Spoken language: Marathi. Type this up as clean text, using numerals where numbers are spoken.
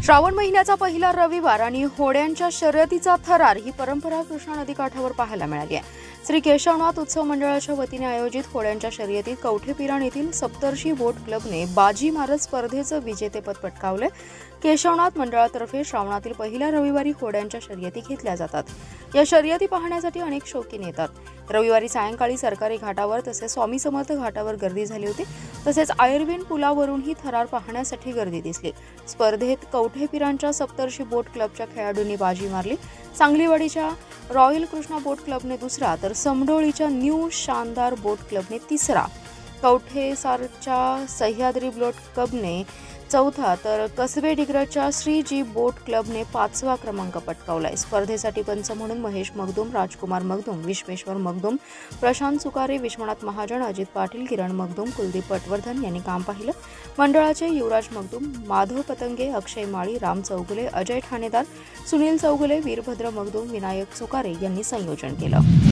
श्रावण महिन्याचा पहिला रविवार आणि होड्यांच्या शर्यतीचा थरार ही परंपरा कृष्णा नदीकाठावर पाहायला मिळाली आहे। श्री केशवनाथ उत्सव मंडळाच्या वतीने आयोजित होड्यांच्या शर्यतीत कवठेपिराण येथील सप्तर्षी बोट क्लबने बाजी मारत स्पर्धेचं विजेतेपद पटकावले। केशवनाथ मंडळातर्फे श्रावणातील पहिल्या रविवारी होड्यांच्या शर्यती घेतल्या जातात। या शर्यती पाहण्यासाठी अनेक शौकीन येतात। रविवारी सायंकाळी सरकारी घाटावर तसेच स्वामी समर्थ घाटावर गर्दी झाली होती। तसेच आयर्विन पुलावरूनही थरार पाहण्यासाठी गर्दी दिसली। स्पर्धेत कवठेपिराणच्या सप्तर्षी बोट क्लबच्या खेळाडूंनी बाजी मारली। सांगलीवाडीच्या रॉयल कृष्णा बोट क्लबने दुसरा तर समडोळीच्या न्यू शानदार बोट क्लबने तिसरा, कवठेसारच्या सह्याद्री बोट क्लबने चौथा तर कसबे डिग्रजच्या श्रीजी बोट क्लबने 5वा क्रमांक पटकावलाय। स्पर्धेसाठी पंच म्हणून महेश मगदूम, राजकुमार मगदूम, विश्वेश्वर मगदूम, प्रशांत सुकारे, विश्वनाथ महाजन, अजित पाटील, किरण मगदूम, कुलदीप पटवर्धन यांनी काम पाहिलं। मंडळाचे युवराज मगदूम, माधव पतंगे, अक्षय माळी, राम चौगुले, अजय ठाणेदार, सुनील चौगुले, वीरभद्र मगदूम, विनायक सुकारे यांनी संयोजन केलं।